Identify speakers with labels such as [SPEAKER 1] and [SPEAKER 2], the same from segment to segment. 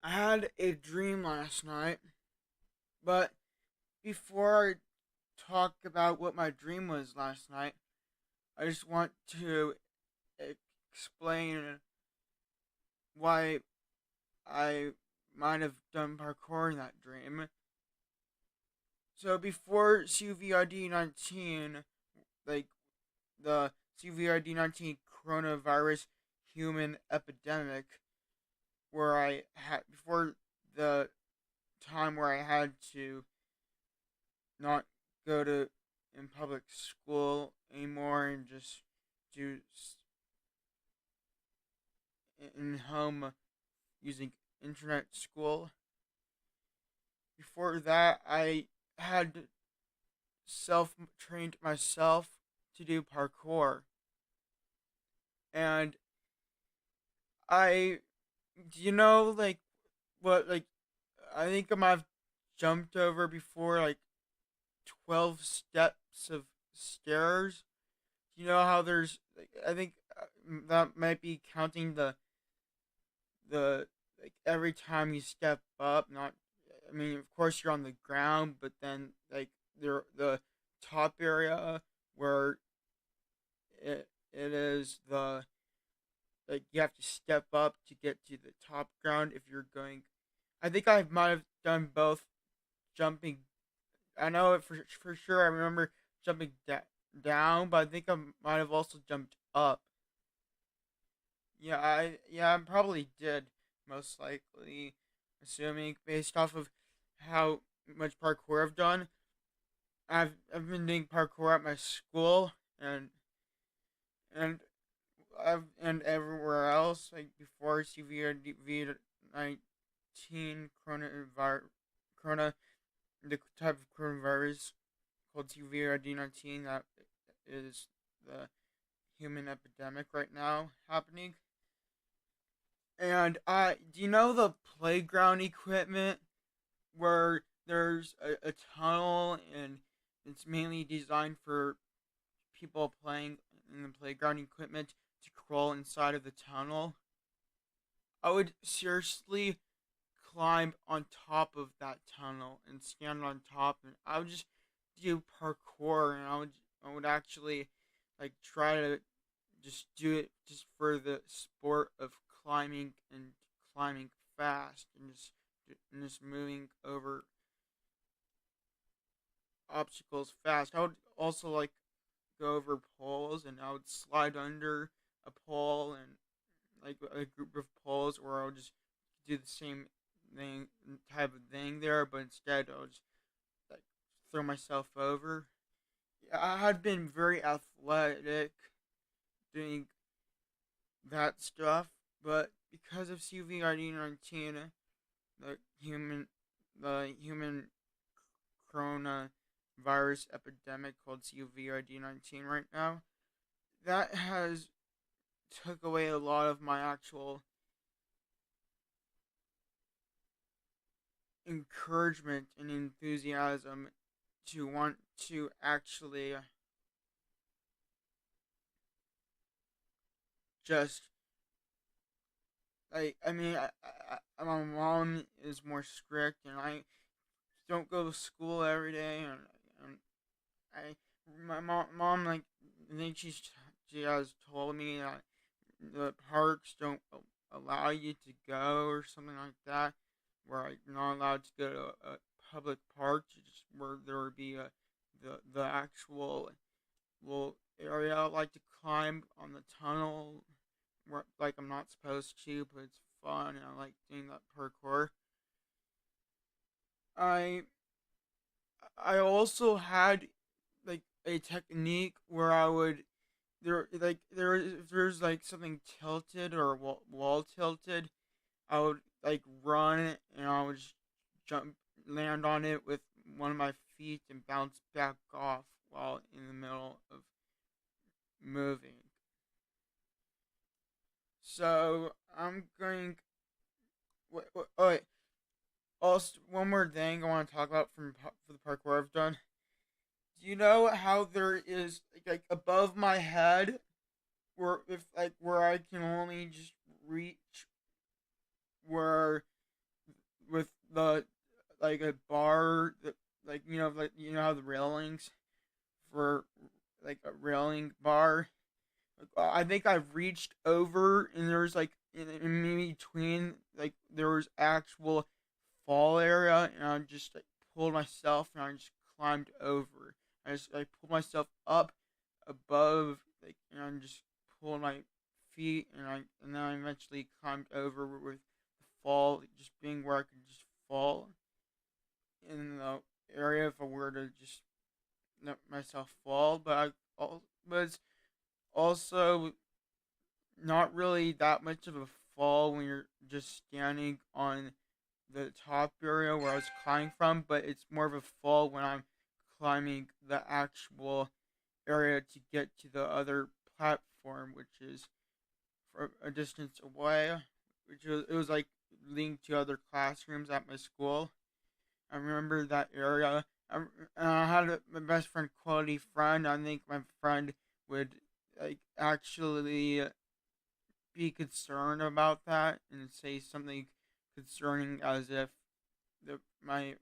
[SPEAKER 1] I had a dream last night, but before I talk about what my dream was last night, I just want to explain why I might have done parkour in that dream. So before COVID-19, like the COVID-19 coronavirus human epidemic, where I had before the time where I had to not go to in public school anymore and just do in home using internet school. Before that, I had self trained myself to do parkour, and I, like what, like I think I might have jumped over before like 12 steps of stairs. You know how there's, like, I think that might be counting the like every time you step up. Not, I mean, of course you're on the ground, but then like the top area where it is the like you have to step up to get to the top ground if you're going. I think I might have done both jumping. I know it for sure. I remember jumping down, but I think I might have also jumped up. I probably did, most likely, assuming based off of how much parkour I've done. I've been doing parkour at my school and and everywhere else, like before COVID 19 corona, the type of coronavirus called COVID 19 that is the human epidemic right now happening. And do you know the playground equipment where there's a tunnel and it's mainly designed for people playing in the playground equipment to crawl inside of the tunnel? I would seriously climb on top of that tunnel and stand on top, and I would just do parkour, and I would actually like try to just do it just for the sport of climbing and climbing fast and just moving over obstacles fast. I would also like go over poles, and I would slide under a pole and like a group of poles, or I would just do the same thing type of thing there, but instead I would just like throw myself over. I had been very athletic doing that stuff, but because of COVID-19, the human the human coronavirus epidemic called COVID-19 right now, that has took away a lot of my actual encouragement and enthusiasm to want to actually just I mean, my mom is more strict, and I don't go to school every day, and I my mom like I think she has told me that the parks don't allow you to go or something like that, where I'm not allowed to go to a public park, just where there would be the actual little area I like to climb on the tunnel, where like I'm not supposed to, but it's fun and I like doing that parkour. I I also had like a technique where I would if there's like something tilted or wall tilted, I would like run and I would just jump, land on it with one of my feet and bounce back off while in the middle of moving. So I'm going. Oh wait. Also, one more thing I want to talk about for the parkour I've done. Do you know how there is like above my head, where I can only just reach where the like a bar that, like how the railings for like a railing bar. I think I've reached over, and there's like in between, like there was actual fall area, and I just like pulled myself, and I just climbed over. I just like pulled myself up above, like, and I just pulled my feet, and then I eventually climbed over with the fall just being where I could just fall in the area if I were to just let myself fall. But it's also not really that much of a fall when you're just standing on the top area where I was climbing from, but it's more of a fall when I'm climbing the actual area to get to the other platform, which is for a distance away, it was like linked to other classrooms at my school. I remember that area. I had my best friend, quality friend. I think my friend would like actually be concerned about that and say something concerning, as if my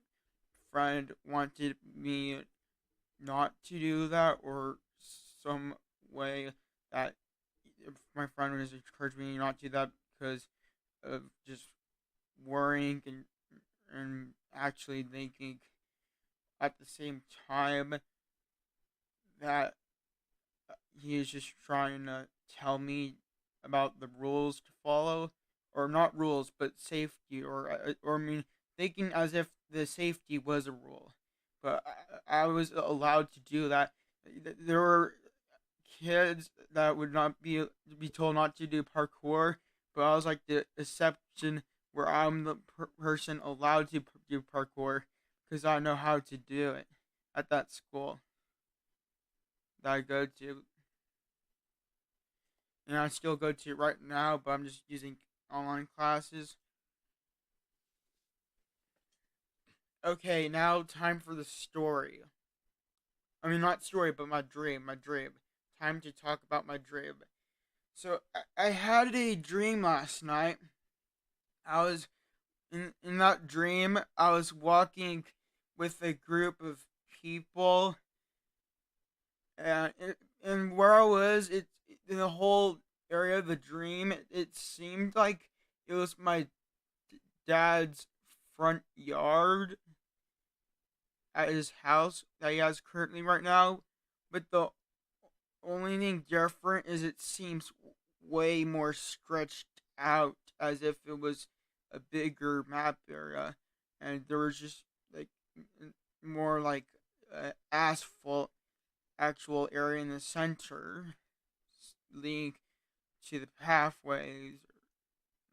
[SPEAKER 1] friend wanted me not to do that, or some way that if my friend was encouraging me not to do that because of just worrying and actually thinking at the same time that he is just trying to tell me about the rules to follow, or not rules, but safety, or I mean, thinking as if the safety was a rule. But I was allowed to do that. There were kids that would not be told not to do parkour, but I was like the exception where I'm the person allowed to do parkour because I know how to do it at that school that I go to, and I still go to right now, but I'm just using online classes. Okay, now time for the story. I mean, not story, but my dream. My dream. Time to talk about my dream. So I had a dream last night. I was in that dream. I was walking with a group of people, and where I was, it in the whole area of the dream. It seemed like it was my dad's front yard at his house that he has currently right now, but the only thing different is it seems way more stretched out, as if it was a bigger map area, and there was just like more like asphalt actual area in the center, leading to the pathways,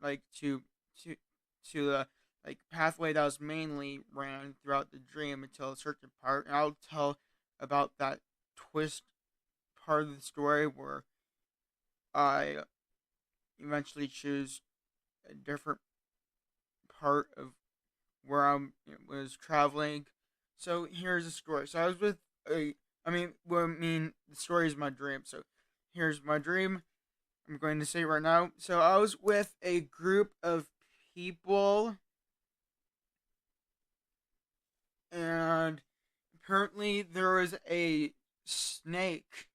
[SPEAKER 1] like to to the like pathway that was mainly ran throughout the dream until a certain part. And I'll tell about that twist part of the story where I eventually choose a different part of where I was traveling. So here's the story. So I was with a, the story is my dream. So here's my dream. I'm going to say it right now. So I was with a group of people, and apparently there was a snake.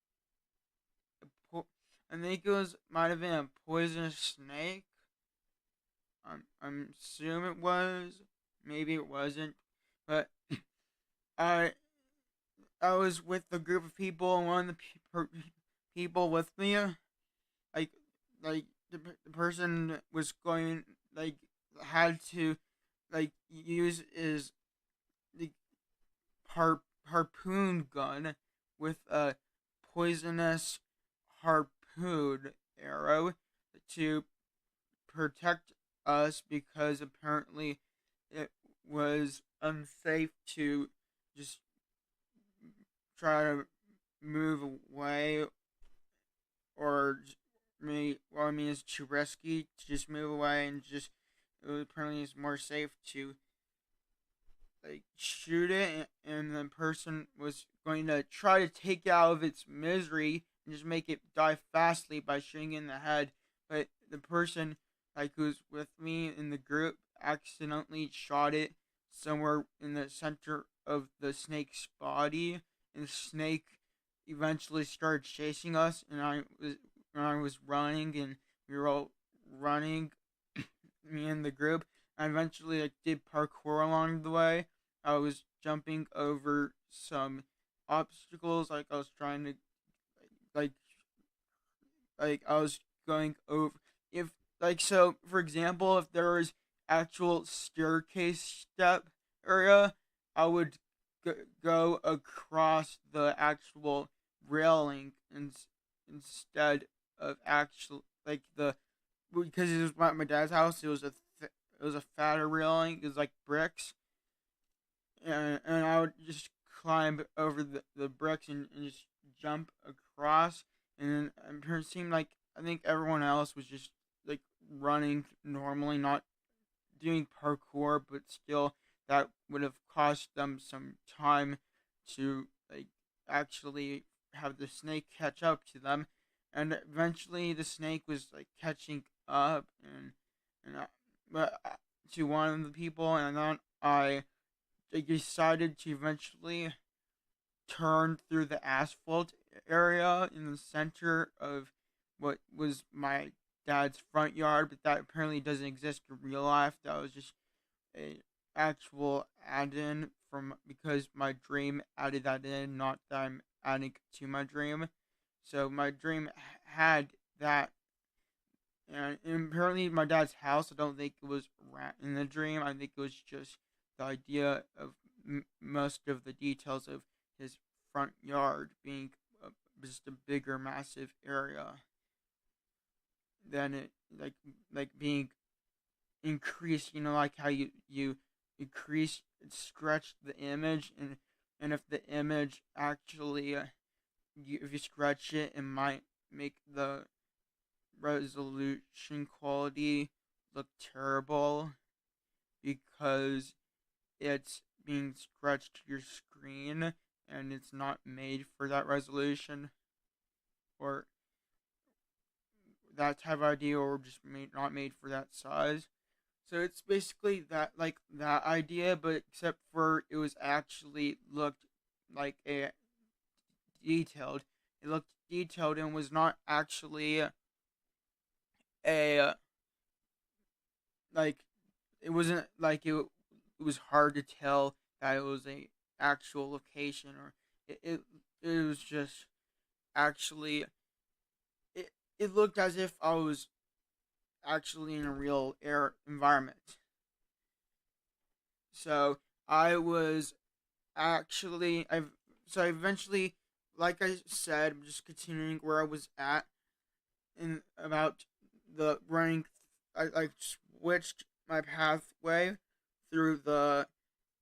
[SPEAKER 1] I think it might have been a poisonous snake. I'm assuming it was. Maybe it wasn't. But I I was with a group of people, and one of the people with me, like the person was going, like, had to like use his the harpoon gun with a poisonous harpoon arrow to protect us, because apparently it was unsafe to just try to move away, or it's too risky to just move away, and just apparently it's more safe to like shoot it, and the person was going to try to take it out of its misery and just make it die fastly by shooting it in the head. But the person, like, who's with me in the group accidentally shot it somewhere in the center of the snake's body, and the snake eventually started chasing us, and I was running, and we were all running, me and the group. I eventually like did parkour along the way. I was jumping over some obstacles, like I was trying to like I was going over, if like, so for example, if there was actual staircase step area, I would go across the actual railing, instead of actual like the, because it was my dad's house. It was a fatter railing. It was like bricks, and I would just climb over the bricks, and just jump across. And then it seemed like, I think everyone else was just like running normally, not doing parkour, but still that would have cost them some time to like actually have the snake catch up to them. And eventually the snake was like catching up, and but to one of the people, and then I decided to eventually turn through the asphalt area in the center of what was my dad's front yard, but that apparently doesn't exist in real life. That was just a actual add-in from, because my dream added that in, not that I'm adding to my dream. So my dream had that, and apparently my dad's house, I don't think it was in the dream. I think it was just the idea of most of the details of his front yard being just a bigger, massive area than it, like being increased. You know, like how you increase, stretch the image, and if the image actually, if you stretch it, it might make the resolution quality look terrible, because it's being stretched to your screen, and it's not made for that resolution, or that type of idea, or just not made for that size. So it's basically that, like that idea, but except for it was actually looked like a detailed. It looked detailed and was not actually a, like, it wasn't like it was hard to tell that it was a actual location, or it was just actually, it it looked as if I was actually in a real air environment. So I was actually I've so I eventually, like I said, I'm just continuing where I was at, in about the running. I switched my pathway through the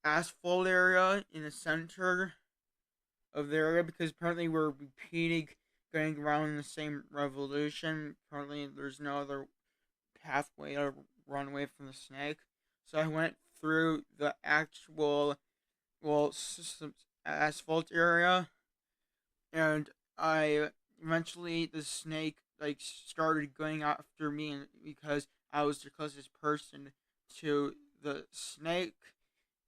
[SPEAKER 1] asphalt area in the center of the area, because apparently we're repeating, going around in the same revolution. Apparently there's no other pathway to run away from the snake. So I went through the actual, well, asphalt area, and I eventually, the snake like started going after me, and because I was the closest person to the snake,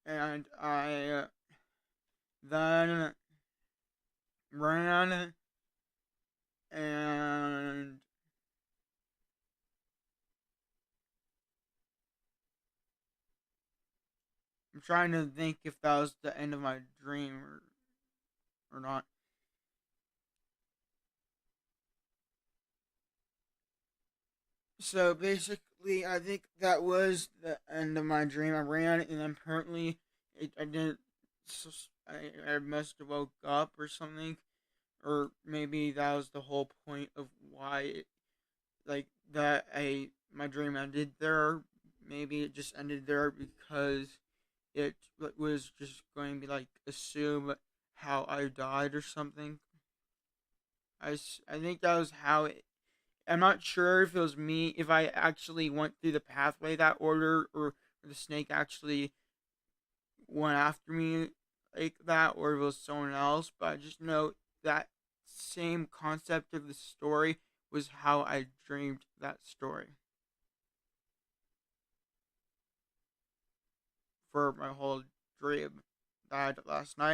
[SPEAKER 1] and I then ran, and I'm trying to think if that was the end of my dream, or not. So basically, I think that was the end of my dream. I ran, and then apparently I didn't. I must have woke up or something, or maybe that was the whole point of why, like that, my dream ended there. Maybe it just ended there because it was just going to be like assume how I died or something. I think that was how it. I'm not sure if it was me, if I actually went through the pathway that order, or the snake actually went after me like that, or if it was someone else. But I just know that same concept of the story was how I dreamed that story. for my whole dream that I had last night.